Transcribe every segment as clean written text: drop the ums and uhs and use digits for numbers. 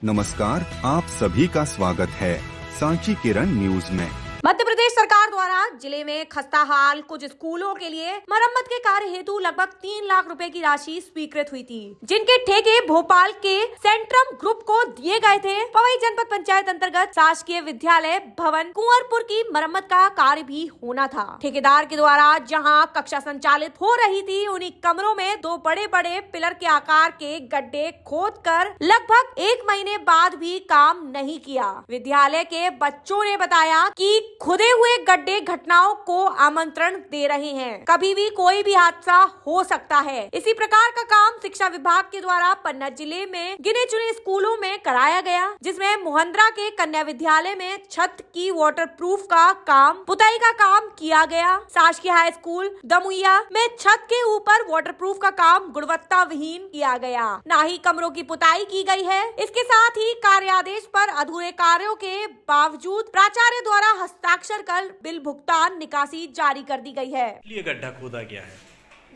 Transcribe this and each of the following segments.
नमस्कार, आप सभी का स्वागत है सांची किरण न्यूज में। मध्य प्रदेश सरकार द्वारा जिले में खस्ताहाल कुछ स्कूलों के लिए मरम्मत के कार्य हेतु लगभग 3 लाख रुपए की राशि स्वीकृत हुई थी, जिनके ठेके भोपाल के सेंट्रम ग्रुप को दिए गए थे। पवई जनपद पंचायत अंतर्गत शासकीय विद्यालय भवन कुंवरपुर की मरम्मत का कार्य भी होना था। ठेकेदार के द्वारा जहां कक्षा संचालित हो रही थी, उन्हीं कमरों में 2 बड़े-बड़े पिलर के आकार के गड्ढे खोदकर लगभग 1 महीने बाद भी काम नहीं किया। विद्यालय के बच्चों ने बताया कि खुदे हुए गड्ढे घटनाओं को आमंत्रण दे रहे हैं। कभी भी कोई भी हादसा हो सकता है। इसी प्रकार का काम शिक्षा विभाग के द्वारा पन्ना जिले में गिने चुने स्कूलों में कराया गया, जिसमें मोहंद्रा के कन्या विद्यालय में छत की वाटरप्रूफ का काम, पुताई का काम किया गया। शासकीय हाई स्कूल दमुइया में छत के ऊपर वाटरप्रूफ का काम गुणवत्ता विहीन किया गया, न ही कमरों की पुताई की गई है। इसके साथ ही कार्यादेश पर अधूरे कार्यों के बावजूद प्राचार्य द्वारा हस्ताक्षर कर बिल भुगतान निकासी जारी कर दी गई है। ये गड्ढा खोदा गया है।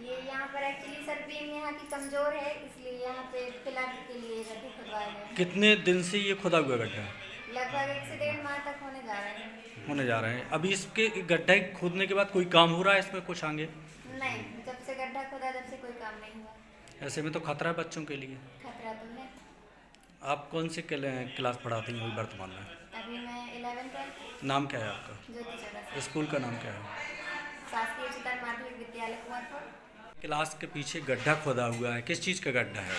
ये यहाँ पर एक्चुअली सर बीम यहाँ की कमजोर है, इसलिए यहाँ पे पिलर के लिए गड्ढे खुदवाए गए। कितने दिन से ये खोदा हुआ गड्ढा है? लगभग 1 से 1.5 माह तक होने जा रहे हैं। अभी इसके गड्ढे खोदने के बाद कोई काम हो रहा है इसमें कुछ आगे? नहीं, जब से गड्ढा खोदा तब से कोई काम नहीं हुआ। ऐसे में तो खतरा है बच्चों के लिए। खतरा तो है। आप कौन से क्लास पढ़ाती हैं अभी वर्तमान में? अभी मैं 11th नाम क्या है आपका? ज्योति चौरसिया, स्कूल का नाम क्या है? शासकीय उच्चतर माध्यमिक विद्यालय कुंवरपुर। क्लास के पीछे गड्ढा खोदा हुआ है, किस चीज़ का गड्ढा है?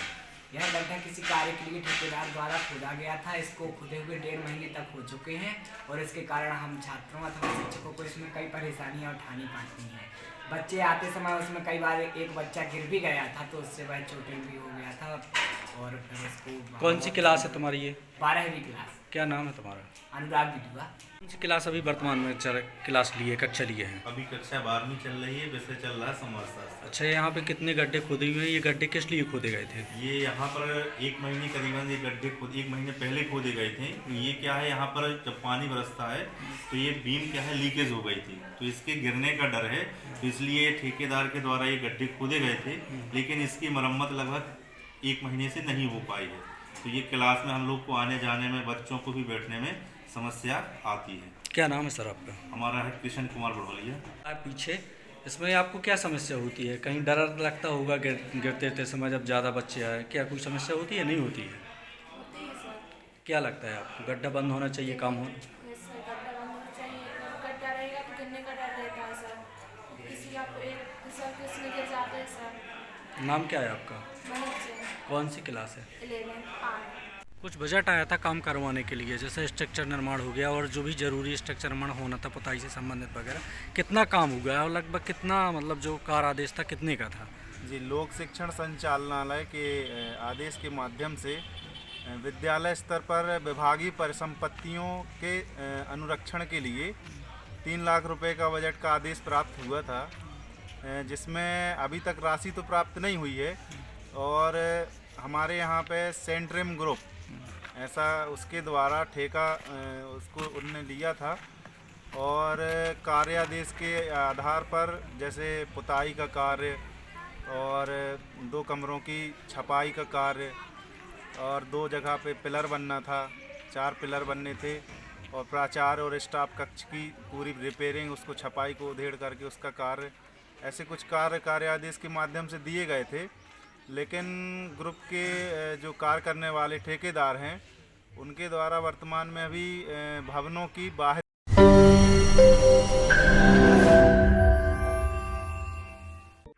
यह गड्ढा किसी कार्य के लिए ठेकेदार द्वारा खोदा गया था। इसको खुदे हुए 1.5 महीने तक हो चुके हैं और इसके कारण हम छात्रों अथवा शिक्षकों को इसमें कई परेशानियां उठानी पड़ती हैं। बच्चे आते समय उसमें कई बार एक बच्चा गिर भी गया था, तो उससे वह चोटिल भी हो गया था और फिर उसको। कौन सी क्लास है तुम्हारी ये? 12वीं क्लास। क्या नाम है तुम्हारा? अनुराग बिटुआ। कौन सी क्लास अभी वर्तमान में क्लास लिए, कक्षा लिए हैं? अभी कक्षा 12वीं चल रही है, वैसे चल रहा है समाजशास्त्र। अच्छा, यहाँ पे कितने गड्ढे खोदे हुए हैं? ये गड्ढे किस लिए खोदे गए थे? ये यहाँ पर 1 महीने करीबन ये गड्ढे 1 महीने पहले खोदे गए थे। ये क्या है, यहाँ पर जब पानी बरसता है तो ये बीम क्या है लीकेज हो गई थी, तो इसके गिरने का डर है, तो इसलिए ठेकेदार के द्वारा ये गड्ढे खोदे गए थे, लेकिन इसकी मरम्मत लगभग 1 महीने से नहीं हो पाई है। तो ये क्लास में हम लोग को आने जाने में, बच्चों को भी बैठने में समस्या आती है। क्या नाम है सर आपका? हमारा है कृष्ण कुमार बढ़ोलिया। आप पीछे इसमें आपको क्या समस्या होती है? कहीं डर लगता होगा गिरते समय जब ज़्यादा बच्चे आए, क्या कोई समस्या होती है? नहीं होती है? होती है सर। क्या लगता है आपको? गड्ढा बंद होना चाहिए, काम हो? गड्ढा बंद होना चाहिए। गड्ढा रहेगा तो गिरने का डर रहता है सर। किसी आप किसमें गिर जाते हैं सर। नाम क्या है आपका? मनोज। कौन सी क्लास है? 11 कुछ बजट आया था काम करवाने के लिए, जैसे स्ट्रक्चर निर्माण हो गया और जो भी जरूरी स्ट्रक्चर निर्माण होना था, पुताई से संबंधित वगैरह, कितना काम हो गया और लगभग कितना, मतलब जो कार आदेश था कितने का था? जी, लोक शिक्षण संचालनालय के आदेश के माध्यम से विद्यालय स्तर पर विभागीय परिसंपत्तियों के अनुरक्षण के लिए 3 लाख रुपए का बजट का आदेश प्राप्त हुआ था, जिसमें अभी तक राशि तो प्राप्त नहीं हुई है। और हमारे यहाँ पे सेंट्रम ग्रुप ऐसा उसके द्वारा ठेका उसको उन्होंने लिया था और कार्यादेश के आधार पर जैसे पुताई का कार्य और 2 कमरों की छपाई का कार्य और 2 जगह पे पिलर बनना था, 4 पिलर बनने थे और प्राचार्य और स्टाफ कक्ष की पूरी रिपेयरिंग, उसको छपाई को उधेड़ करके उसका कार्य, ऐसे कुछ कार्य कार्यादेश के माध्यम से दिए गए थे। लेकिन ग्रुप के जो कार्य करने वाले ठेकेदार हैं, उनके द्वारा वर्तमान में अभी भवनों की बाहर